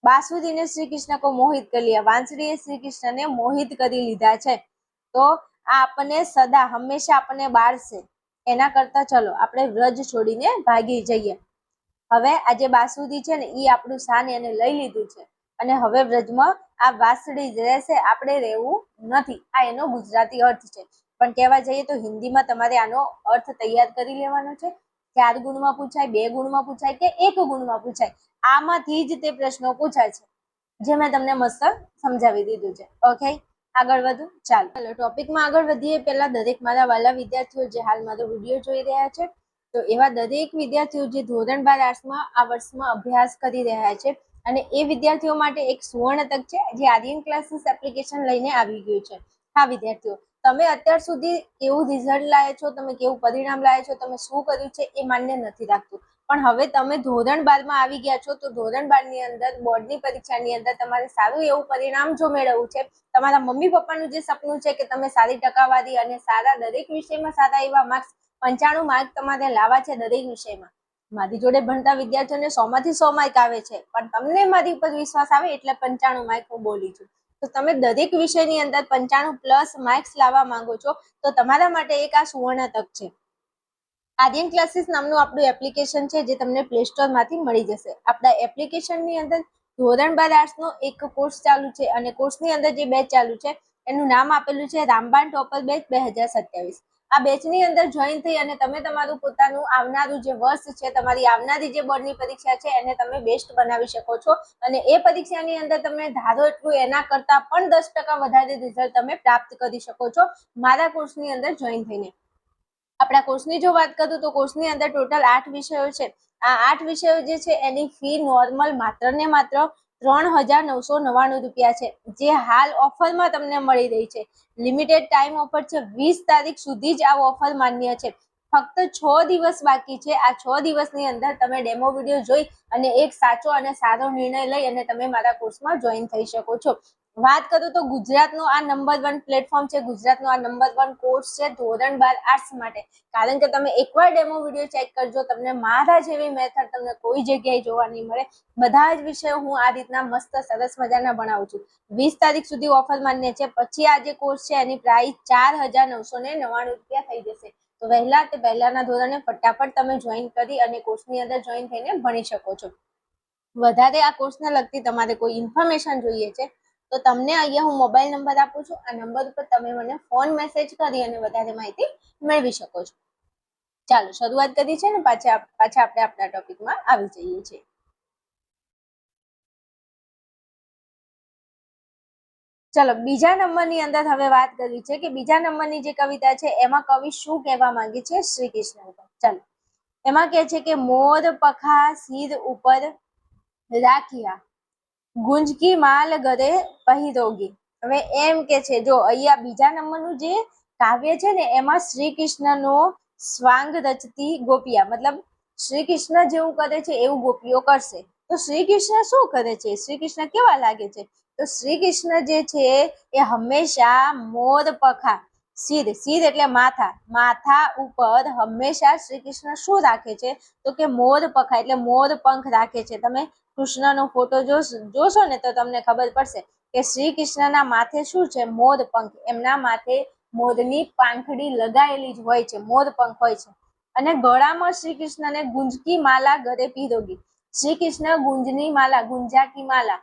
बासुदी ने श्री कृष्ण को मोहित कर लिया। वांसळीए श्री कृष्ण ने मोहित करी लीधा छे। तो आ आपणे सदा हमेशा आपणे बाळशे। एना करता चलो आपणे व्रज छोड़ीने भागी जईए। हवे आ जे बासुदी छे ने ई आपणुं स्थान एने लई लीधुं छे અને હવે વ્રજમાં આ વાસળી જ રહેશે, આપણે રહેવું નથી। આ એનો ગુજરાતી અર્થ છે। પણ કહેવા જઈએ તો હિન્દીમાં તમારે આનો અર્થ તૈયાર કરી લેવાનો છે। 4 ગુણમાં પૂછાય, 2 ગુણમાં પૂછાય કે 1 ગુણમાં પૂછાય, આમાંથી જ તે પ્રશ્નો પૂછાય છે, જે મેં તમને મસ્ત સમજાવી દીધું છે। ઓકે, આગળ વધું। ચાલો ટોપિકમાં આગળ વધીએ પહેલા દરેક મારા વાલા વિદ્યાર્થીઓ જે હાલ મારો વિડીયો જોઈ રહ્યા છે, તો એવા દરેક વિદ્યાર્થીઓ જે ધોરણ 12 આર્ટ્સમાં આ વર્ષમાં અભ્યાસ કરી રહ્યા છે અને એ વિદ્યાર્થીઓ માટે એક સુવર્ણ તક છે જે આર્યન ક્લાસીસ એપ્લિકેશન લઈને આવી ગયું છે। હા વિદ્યાર્થીઓ, તમે અત્યાર સુધી કેવું રિઝલ્ટ લાવ્યા છો, તમે કેવું પરિણામ લાવ્યા છો, તમે શું કર્યું છે એ માન્ય નથી રાખતું, પણ હવે તમે ધોરણ 12 માં આવી ગયા છો તો ધોરણ 12 ની અંદર બોર્ડની પરીક્ષાની અંદર તમારે સારું એવું પરિણામ જો મેળવવું છે, તમારા મમ્મી પપ્પાનું જે સપનું છે કે તમે સારી ટકાવારી અને સારા દરેક વિષયમાં સારા એવા માર્ક્સ 95 માર્ક તમારે લાવવા છે દરેક વિષયમાં। મારી જોડે ભણતા વિદ્યાર્થીઓને 100 માંથી 100 માર્ક આવે છે, પણ તમને મારી ઉપર વિશ્વાસ આવે એટલે 95 માર્ક હું બોલી છું। તો તમે દરેક વિષયની અંદર 95+ માર્ક્સ લાવવા માંગો છો તો તમારા માટે એક આ સુવર્ણ તક છે। આર્યન ક્લાસીસ નામનું આપણું એપ્લિકેશન છે જે તમને પ્લે સ્ટોર માંથી મળી જશે। આપણા એપ્લિકેશનની અંદર ધોરણ 12 આર્ટ્સનો એક કોર્સ ચાલુ છે અને કોર્સની અંદર જે બેચ ચાલુ છે એનું નામ આપેલું છે રામબાણ ટોપર બેચ 2027। આ બેચની અંદર જોઈન થઈ અને તમે તમારું પોતાનું આવનારું જે વર્ષ છે, તમારી આવનારી જે બોર્ડની પરીક્ષા છે એને તમે બેસ્ટ બનાવી શકો છો અને એ પરીક્ષાની અંદર તમે ધારો એટલું એના કરતાં પણ 10% વધારે રિઝલ્ટ તમે પ્રાપ્ત કરી શકો છો મારા કોર્સની અંદર જોઈન થઈને। આપણા કોર્સની જો વાત કરું તો કોર્સની અંદર ટોટલ 8 વિષયો છે। આ 8 વિષયો જે છે એની ફી નોર્મલ માત્ર ને માત્ર 3999 રૂપિયા છે, જે હાલ ઓફરમાં તમને મળી રહી છે। લિમિટેડ ટાઈમ ઓફર છે, 20 તારીખ સુધી જ આ ઓફર માન્ય છે। ફક્ત 6 દિવસ બાકી છે। આ 6 દિવસની અંદર તમે ડેમો વિડીયો જોઈ અને એક સાચો અને સારો નિર્ણય લઈ અને તમે મારા કોર્સમાં જોઈન થઈ શકો છો। વાત કરું તો ગુજરાતનો આ નંબર 1 પ્લેટફોર્મ છે, ગુજરાતનો આ નંબર 1 કોર્સ છે ધોરણ 12 આર્ટ્સ માટે, કારણ કે તમે એકવાર ડેમો વિડીયો ચેક કરજો, તમને મારા જેવી મેથડ તમને કોઈ જગ્યાએ જોવા નહીં મળે। બધા જ વિષયો હું આ રીતના મસ્ત સરસ મજાના ભણાવું છું। 20 તારીખ સુધી ઓફર માન્ય છે, પછી આ જે કોર્સ છે એની પ્રાઇસ 4999 રૂપિયા થઈ જશે। તો પહેલાના ધોરણે ફટાફટ તમે જોઈન કરી અને કોર્સની અંદર જોઈન થઈને ભણી શકો છો. વધારે આ કોર્સને લગતી તમારે કોઈ ઇન્ફોર્મેશન જોઈએ છે તો તમને અહીંયા હું મોબાઈલ નંબર આપું છું. આ નંબર ઉપર તમે મને ફોન મેસેજ કરી અને વધારે માહિતી મેળવી શકો છો. ચાલો શરૂઆત કરી છે ને પાછા આપણે આપણા ટોપિકમાં આવી જઈએ છીએ. ચલો બીજા નંબરની અંદર હવે વાત કરવી છે કે બીજા નંબરની જે કવિતા છે એમાં કવિ શું કહેવા માંગે છે શ્રી કૃષ્ણ ઉપર. ચાલો એમાં કહે છે કે મોર પખા સિર ઉપર રાખ્યા ગુંજકી માલ ગરે પહેરોગી. હવે એમ કે છે જો અહીંયા બીજા નંબરનું જે કાવ્ય છે ને એમાં શ્રી કૃષ્ણનો સ્વાંગ રચતી ગોપિયા, મતલબ શ્રી કૃષ્ણ જેવું કરે છે એવું ગોપીઓ કરશે. તો શ્રી કૃષ્ણ શું કરે છે, શ્રી કૃષ્ણ કેવા લાગે છે? તો શ્રી કૃષ્ણ જે છે એ હંમેશા મોર પખા, સિર એટલે માથા ઉપર હંમેશા શ્રી કૃષ્ણ શું રાખે છે તો કે મોર પખા એટલે મોર પંખ રાખે છે. તમે કૃષ્ણનો ફોટો જોશો ને તો તમને ખબર પડશે કે શ્રી કૃષ્ણના માથે શું છે, મોર પંખ. એમના માથે મોરની પાંખડી લગાયેલી જ હોય છે, મોર પંખ હોય છે. અને ગળામાં શ્રી કૃષ્ણને ગુંજકી માલા ગળે પીરોગી, શ્રી કૃષ્ણ ગુંજની માલા, ગુંજાકી માલા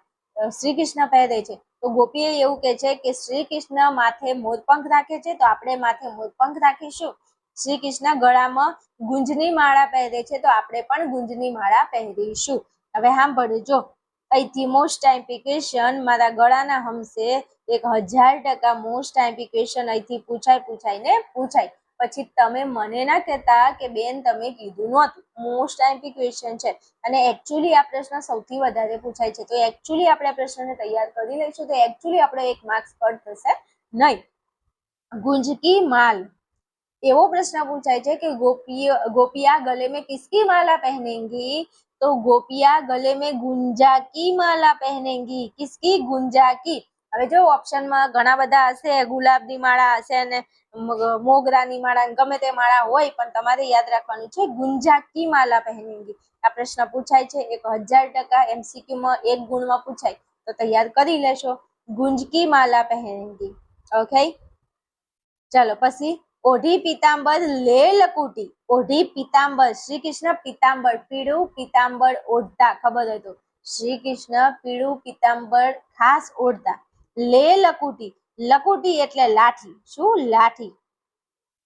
શ્રી કૃષ્ણ પહેરે છે. તો ગોપીએ એવું કે છે કે શ્રી કૃષ્ણ માથે મોરપંખ રાખે છે તો આપણે માથે મોરપંખ રાખીશું. શ્રી કૃષ્ણ ગળામાં ગુંજની માળા પહેરે છે તો આપણે પણ ગુંજની માળા પહેરીશું. હવે સાંભળજો, અહીંથી મોસ્ટ ટાઈમ ક્વેશ્ચન મારા ગળાના હમશે 1000% મોસ્ટ ટાઈમ ક્વેશ્ચન અહીંથી પૂછાય. પછી તમે મને ના કહેતા કે બેન તમે કીધું નહોતું. મોસ્ટ ટાઈમ ક્વેશ્ચન છે અને એકચ્યુઅલી આ પ્રશ્ન સૌથી વધારે પૂછાય છે. તો એકચ્યુઅલી આપણે આ પ્રશ્નને તૈયાર કરી લઈશું તો એકચ્યુઅલી આપણે 1 માર્ક્સ કટ થશે નહીં. ગુંજકી માલ, એવો પ્રશ્ન પૂછાય છે કે गोपिया गले में किसकी माला पहनेंगी? तो गोपिया गले में गुंजा की माला पहनेंगी. किसकी? गुंजा की. હવે જો ઓપ્શનમાં ઘણા બધા હશે, ગુલાબની માળા હશે અને મોગરાની માળા, ગમે તે માળા હોય, પણ તમારે યાદ રાખવાનું છે ગુંજા કી માલા પહેનેંગી. આ પ્રશ્ન પૂછાય છે 1000% MCQ માં 1 ગુણમાં પૂછાય તો તૈયાર કરી લેશો. ગુંજકી માલા પહેનેંગી. ઓકે ચાલો પછી ઓઢી પીતાંબર લે લકુટી. ઓઢી પીતાંબર, શ્રી કૃષ્ણ પીતાંબર પીળું પીતાંબર ઓઢતા, ખબર હોય તો શ્રી કૃષ્ણ પીળું પીતાંબર ખાસ ઓઢતા. લે લકુટી, લકુટી એટલે લાઠી. શું?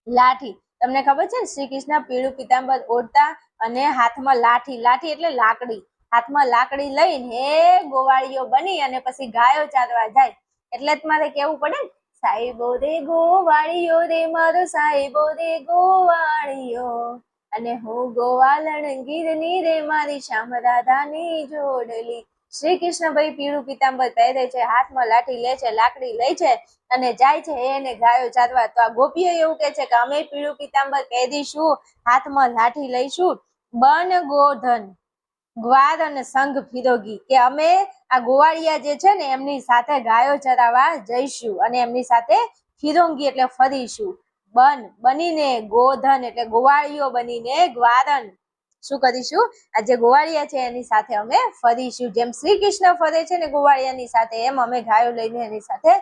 લાઠી. તમને ખબર છે ને શ્રી કૃષ્ણ પીળું પીતાંબર ઓઢતા અને હાથમાં લાઠી એટલે લાકડી, હાથમાં લાકડી લઈને ગોવાળીઓ બની અને પછી ગાયો ચારવા જાય. એટલે તમારે કેવું પડે ને, સાહેબો રે ગોવાળીઓ રે મારો સાહેબો રે ગોવાળીઓ, અને હું ગોવાલણ ગીરની રે મારી શ્યામ રાધાની જોડલી. શ્રી કૃષ્ણ ભાઈ પીળું પીતાંબર પહેરે છે, હાથમાં લાઠી લે છે, લાકડી લે છે અને જાય છે એને ગાયો ચારવા. તો આ ગોપીઓ એવું કે છે કે અમે પીળું પીતાંબર પહેરીશું, હાથમાં લાઠી લઈશું, બન ગોધન ગ્વાદ અને સંઘ ફિરોગી, કે અમે આ ગોવાળિયા જે છે ને એમની સાથે ગાયો ચરાવવા જઈશું અને એમની સાથે ફિરોંગી એટલે ફરીશું. બનીને, ગોધન એટલે ગોવાળીઓ બનીને, ગ્વાદન શું કરીશું? આ જે ગોવાળિયા છે એની સાથે અમે ફરીશું. જેમ શ્રી કૃષ્ણ ફરે છે ને ગોવાળિયાની સાથે, એમ અમે ગાયો લઈને એની સાથે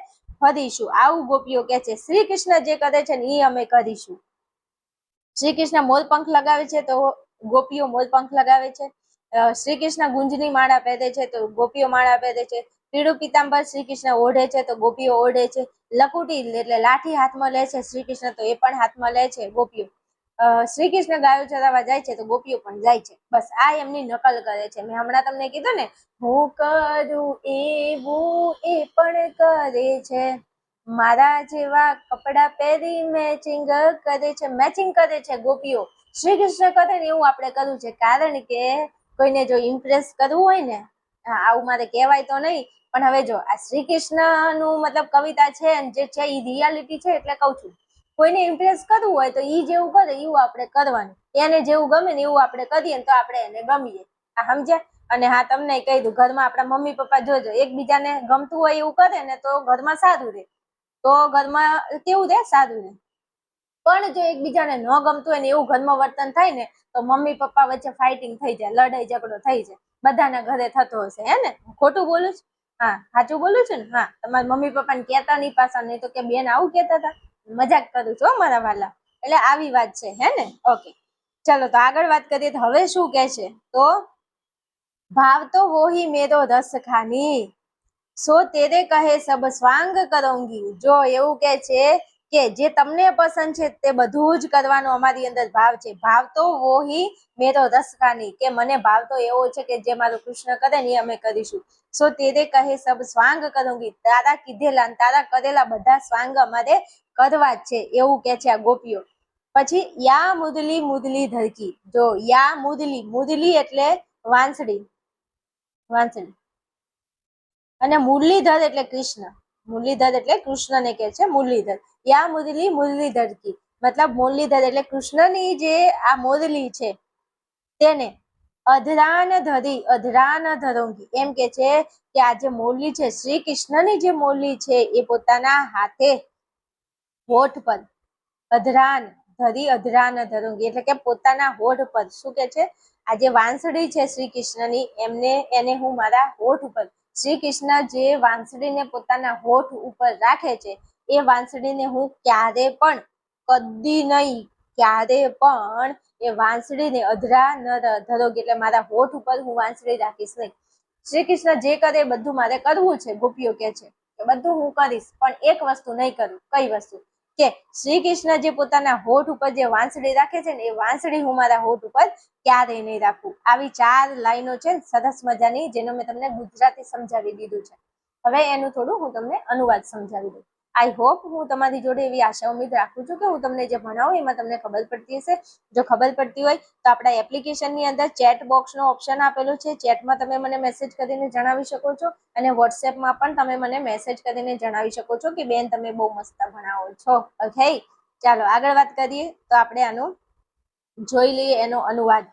ફરીશું. આવું ગોપીઓ કે છે. શ્રી કૃષ્ણ જે કરે છે ને એ અમે કરીશું. શ્રી કૃષ્ણ મોરપંખ લગાવે છે તો ગોપીઓ મોરપંખ લગાવે છે. શ્રી કૃષ્ણ ગુંજની માળા પહેરે છે તો ગોપીઓ માળા પહેરે છે. પીળું પીતાંબર શ્રી કૃષ્ણ ઓઢે છે તો ગોપીઓ ઓઢે છે. લકુટી એટલે લાઠી હાથમાં લે છે શ્રી કૃષ્ણ તો એ પણ હાથમાં લે છે ગોપીઓ. શ્રી કૃષ્ણ ગાયો ચરાવવા જાય છે તો ગોપીઓ પણ જાય છે. બસ આ એમની નકલ કરે છે. મેં હમણાં તમને કીધું ને, હું કરું એવું એ પણ કરે છે, મારા જેવા કપડા પહેરી મેચિંગ કરે છે ગોપીઓ. શ્રી કૃષ્ણ કરે ને એવું આપણે કરવું છે, કારણ કે કોઈને જો ઇમ્પ્રેસ કરવું હોય ને, આવું મારે કહેવાય તો નહીં, પણ હવે જો આ શ્રી કૃષ્ણ નું મતલબ કવિતા છે જે છે એ રિયાલિટી છે એટલે કઉ છું. કોઈને ઇમ્પ્રેસ કરવું હોય તો ઈ જેવું કરે એવું આપણે કરવાનું, એને જેવું ગમે ને એવું આપણે કરીએ તો આપણે એને ગમીએ. આ સમજ્યા? અને હા, તમને કહી દઉં, ઘરમાં આપણા મમ્મી પપ્પા જોજો એકબીજાને ગમતું હોય એવું કરે ને તો ઘરમાં સારું રહે, તો ઘરમાં કેવું રહે? સારું રહે. પણ જો એકબીજાને ન ગમતું હોય ને એવું ઘરમાં વર્તન થાય ને તો મમ્મી પપ્પા વચ્ચે ફાઇટિંગ થઈ જાય, લડાઈ ઝઘડો થઈ જાય. બધાના ઘરે થતો હશે, હે ને? ખોટું બોલું છું? હા, સાચું બોલું છું ને? હા, તમારા મમ્મી પપ્પાને કહેતા નહીં પાછા, નહીં તો કે બેન આવું કહેતા હતા. મજાક કરું છું મારા વાલા. એટલે આવી વાત છે, હે ને? ઓકે, ચલો તો આગળ વાત કરીએ તો હવે શું કે છે, તો ભાવ તો वो ही मेरो रस खानी, સો તેરે કહે સબ સ્વાંગ કરોંગી. જો એવું કે છે કે જે તમને પસંદ છે તે બધું જ કરવાનો અમારી અંદર ભાવ છે. ભાવ તો वो ही मेरो रस खानी, કે મને ભાવ તો એવો છે કે જે મારું કૃષ્ણ કરે ને એ અમે કરીશું. સો તેરે કહે સબ સ્વાંગ કરોંગી, તારા કીધેલા તારા કરેલા બધા સ્વાંગ અમારે કરવા જ છે, એવું કે છે આ ગોપીઓ. પછી યા મુદલી મુદલી ધરકી. જો યા મુદલી, મુદલી એટલે વાંસળી, વાંસળી, અને મુરલીધર એટલે કૃષ્ણ. મુરલીધર એટલે કૃષ્ણને કહે છે મુરલીધર. યા મુરલી મુરલીધર કી, મતલબ મુરલીધર એટલે કૃષ્ણની જે આ મોરલી છે તેને અધરાન ધરી, અધરાન ધરોંગી, એમ કે છે કે આ જે મોરલી છે, શ્રી કૃષ્ણની જે મોરલી છે એ પોતાના હાથે હોઠ પર અધરાન ધરી, અધરાન ધરોંગી એટલે કે પોતાના હોઠ પર, શું કે છે, આ જે વાંસળી છે શ્રી કૃષ્ણની એને હું મારા હોઠ ઉપર, શ્રી કૃષ્ણ જે વાંસળીને પોતાના હોઠ ઉપર રાખે છે એ વાંસળીને હું ક્યારે પણ, કદી નહીં, ક્યારે પણ એ વાંસળીને અધરા ન ધરોગી, એટલે મારા હોઠ ઉપર હું વાંસળી રાખીશ નહીં. શ્રી કૃષ્ણ જે કરે એ બધું મારે કરવું છે. ગોપીઓ કે છે કે બધું હું કરીશ, પણ એક વસ્તુ નહીં કરું. કઈ વસ્તુ? કે શ્રી કૃષ્ણ જે પોતાના હોઠ ઉપર જે વાંસળી રાખે છે ને એ વાંસળી હું મારા હોઠ ઉપર ક્યારેય નહીં રાખું. આવી 4 લાઈનો છે સરસ મજાની, જેનો મેં તમને ગુજરાતી સમજાવી દીધું છે. હવે એનું થોડું હું તમને અનુવાદ સમજાવી દઉં. આઈ હોપ હું તમારી જોડે એવી આશા ઉમ્મીદ રાખું છું કે હું તમને જે ભણાવું એમાં તમને ખબર પડતી હશે. જો ખબર પડતી હોય તો આપણા એપ્લિકેશનની અંદર ચેટ બોક્સનો ઓપ્શન આપેલો છે, ચેટમાં તમે મને મેસેજ કરીને જણાવી શકો છો, અને વોટ્સએપમાં પણ તમે મને મેસેજ કરીને જણાવી શકો છો કે બેન તમે બહુ મસ્ત ભણાવો છો. ઓકે, ચાલો આગળ વાત કરીએ તો આપણે આનું જોઈ લઈએ એનો અનુવાદ,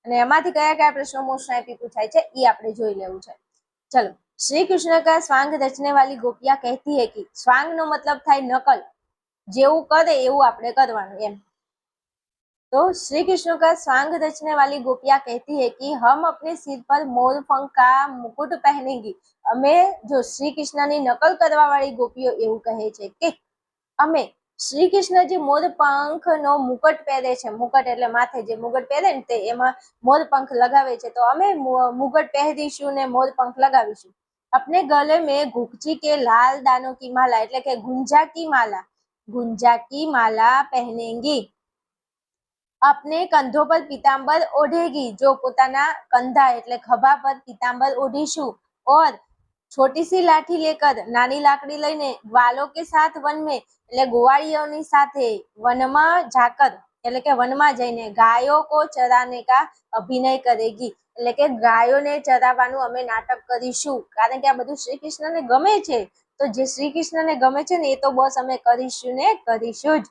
અને એમાંથી કયા કયા પ્રશ્નો મોસ્ટ આઈપી પૂછાય છે એ આપણે જોઈ લેવું છે. ચલો, श्री कृष्ण का स्वांग रचने वाली गोपियां कहती है कि स्वांग નો મતલબ થાય નકલ, જેવું કરે એવું આપણે કરવાનું એમ. तो श्री कृष्ण का स्वांग रचने वाली गोपियां कहती है कि हम अपने सिर पर मोर पंख का मुकुट पहनेंगी. અમે જો શ્રી કૃષ્ણની નકલ કરવા વાળી ગોપીઓ એવું કહે છે કે અમે શ્રી કૃષ્ણ જે મોર પંખ નો મુકટ પહેરે છે, મુકટ એટલે માથે જે મુગટ પહેરે ને તે એમાં મોર પંખ લગાવે છે, તો અમે મુગટ પહેરીશું ને મોર પંખ લગાવીશું. अपने गले में घुघची के लाल दानों की माला એટલે કે ગુંજા की माला, गुंजा की माला पहनेंगी. अपने कंधों पर पीतांबर ओढ़ेगी, जो પોતાના કંધા એટલે ખભા પર પીતાંબર ઓઢીશું. और छोटी सी लाठी लेकर, નાની લાકડી લઈને, ग्वालों के साथ वन में એટલે ગોવાળીઓની સાથે, વનમાં જાકર એટલે કે વનમાં જઈને, ગાયો કો ચરાને કા અભિનય કરેગી એટલે કે ગાયોને ચરાવવાનું અમે નાટક કરીશું. કારણ કે આ બધું શ્રી કૃષ્ણને ગમે છે, તો જે શ્રી કૃષ્ણને ગમે છે ને એ તો બસ અમે કરીશું ને કરીશું જ.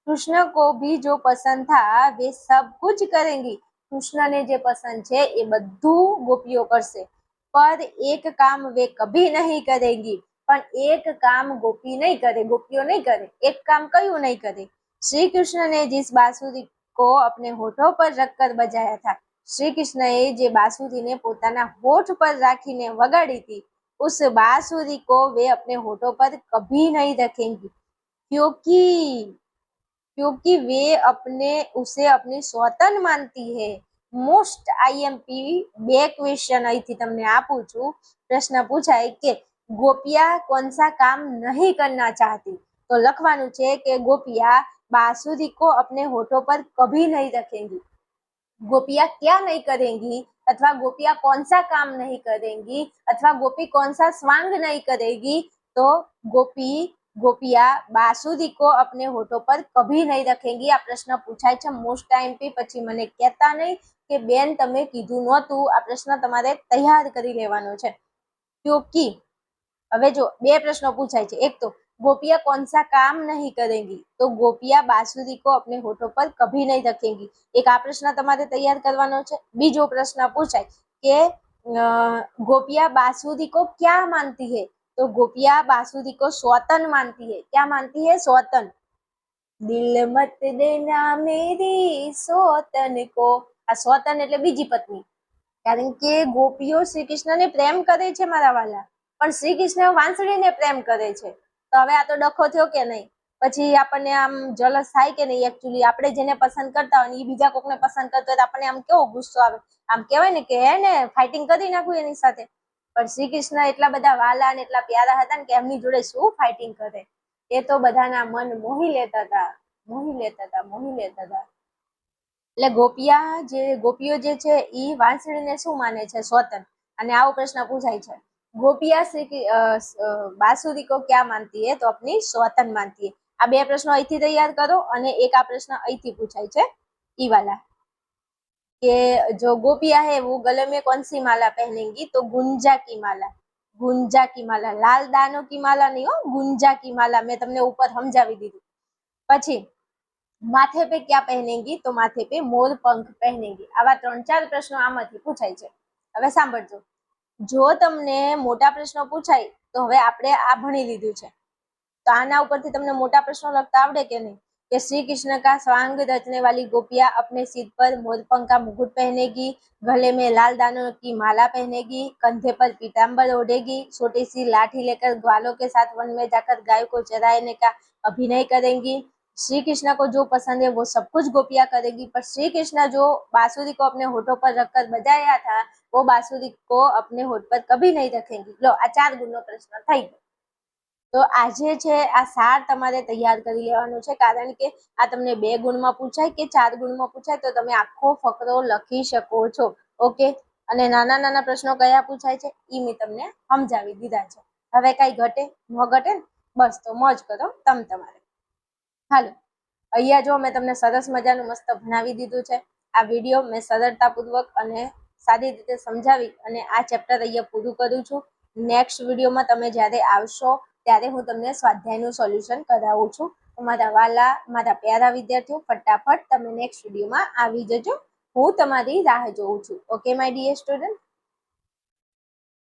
કૃષ્ણ કો ભી જો પસંદ થા વે સબ કુછ કરેંગી. કૃષ્ણને જે પસંદ છે એ બધું ગોપીઓ કરશે. પર એક કામ વે કભી નહીં કરેંગી, પણ એક કામ ગોપી નહીં કરે, ગોપીઓ નહીં કરે. એક કામ કયું નહીં કરે? શ્રી કૃષ્ણ ને जिस बांसुरी को अपने होठों पर रखकर बजाया था, શ્રી કૃષ્ણએ જે બાંસુરીને પોતાના હોઠ પર રાખીને વગાડી હતી, उस बांसुरी को वे अपने होठों पर कभी नहीं रखेंगी, क्योंकि वे उसे अपनी स्वतन मानती है. મોસ્ટ આઈએમપી 2 ક્વેશ્ચન અહીંથી તમને આપું છું. પ્રશ્ન પૂછાય કે ગોપિયા કોન સા કામ નહીં કરના ચાહતી, તો લખવાનું છે કે ગોપિયા बांसुरी को अपने होठों पर कभी नहीं रखेंगी. गोपियां क्या नहीं करेंगी, अथवा गोपियां कौन सा काम नहीं करेंगी, अथवा गोपी कौन सा स्वांग नहीं करेगी, तो गोपियां बांसुरी को अपने होठों पर कभी नहीं रखेंगी. આ પ્રશ્ન પૂછાય છે મોસ્ટ આઈએમપી. પછી મને કહેતા નહીં કે બેન તમે કીધું નહોતું. આ પ્રશ્ન તમારે તૈયાર કરી લેવાનો છે. क्योंकि હવે જો 2 પ્રશ્નો પૂછાય છે. એક તો गोपियां कौन सा काम नहीं करेंगी, तो गोपियां बांसुरी को अपने होठों पर कभी नहीं रखेंगी. एक આ પ્રશ્ન તમારે તૈયાર કરવાનો છે. બીજો પ્રશ્ન પૂછાય કે गोपियां बांसुरी को क्या मानती है, तो गोपियां बांसुरी को स्वतन मानती है. क्या मानती है? स्वतन. दिल मत देना मेरी स्वतन को. આ स्वतन એટલે બીજી પત્ની. કારણ કે ગોપીઓ શ્રી કૃષ્ણને પ્રેમ કરે છે મારા વાલા, પણ શ્રી કૃષ્ણ વાંસળીને પ્રેમ કરે છે. તો હવે આ તો ડખો થયો કે નહીં? પછી આપણને આમ જલસ થાય કે નહીં? એકચ્યુઅલી આપણે જેને પસંદ કરતા હોય ને એ બીજા કોકને પસંદ કરતો હોય તો આપણને આમ કેવો ગુસ્સો આવે, આમ કહેવાય ને કે હે ને ફાઇટિંગ કરી નાખું એની સાથે. પણ શ્રી કૃષ્ણ એટલા બધા વાલા અને એટલા પ્યારા હતા ને કે એમની જોડે શું ફાઇટિંગ કરે, એ તો બધાના મન મોહી લેતા હતા, મોહી લેતા હતા, મોહી લેતા હતા. એટલે ગોપીઓ જે છે એ વાંસળીને શું માને છે? સ્વતન. અને આવો પ્રશ્ન પૂછાય છે, गोपियां बांसुरी को क्या मानती है? तो अपनी स्वतन मानती है। आ बे प्रश्नों અહીંથી तैयार करो અને એક આ પ્રશ્ન અહીંથી પૂછાય છે ઈ वाला कि जो गोपियां है वो गले में कौन सी माला पहनेंगी? तो गुंजा की माला, गुंजा की माला, लाल दानों की माला नहीं हो, गुंजा की माला। मैं तुमने ऊपर समझावी दीधું। પછી माथे पे क्या पहनेंगी? तो माथे पे मोर पंख पहनेंगी। आवा 3-4 प्रश्नों આમાંથી પૂછાય છે। હવે સાંભળજો, જો તમને મોટા પ્રશ્નો પૂછાય તો હવે આપણે આ ભણી લીધું છે, તો આના ઉપરથી તમને મોટા પ્રશ્નો લખતા આવડે કે નહીં? कि श्री कृष्ण का स्वांग रचने वाली गोपियां अपने सिर पर मोरपंख का मुकुट पहनेगी, गले में लाल दानों की माला पहनेगी, कंधे पर पीताम्बर ओढ़ेगी, छोटी सी लाठी लेकर ग्वालों के साथ वन में जाकर गाय को चराने का अभिनय करेंगी। श्री कृष्ण को जो पसंद है वो सब कुछ गोपियां करेगी, पर श्री कृष्ण जो बांसुरी को अपने होठों पर रखकर बजाया था वो बांसुरी को अपने होठ पर कभी नहीं रखेंगी। लो आ 4 गुणનો પ્રશ્ન થઈ ગયો। તો આજે છે આ સાર તમારે તૈયાર કરી લેવાનું છે, કારણ કે આ તમને 2 ગુણમાં પૂછાય કે 4 ગુણમાં પૂછાય તો તમે આખો ફકરો લખી શકો છો। ઓકે, અને નાના નાના પ્રશ્નો કયા પૂછાય છે ઈ મેં તમને સમજાવી દીધા છે। હવે કઈ ઘટે ન ઘટે ને? બસ તો મોજ કરો તમ તમારે। હાલો, અહીંયા જો મેં તમને સરસ મજાનું મસ્ત ભણાવી દીધું છે। આ વિડીયો મેં સરળતાપૂર્વક અને સારી રીતે સમજાવી અને આ ચેપ્ટર અહીંયા પૂરું કરું છું। નેક્સ્ટ વિડીયોમાં તમે જ્યારે આવશો ત્યારે હું તમને સ્વાધ્યાયનું સોલ્યુશન કરાવું છું। મારા વાલા, મારા પ્યારા વિદ્યાર્થીઓ, ફટાફટ તમે નેક્સ્ટ વિડીયોમાં આવી જજો। હું તમારી રાહ જોઉં છું। Okay my dear student.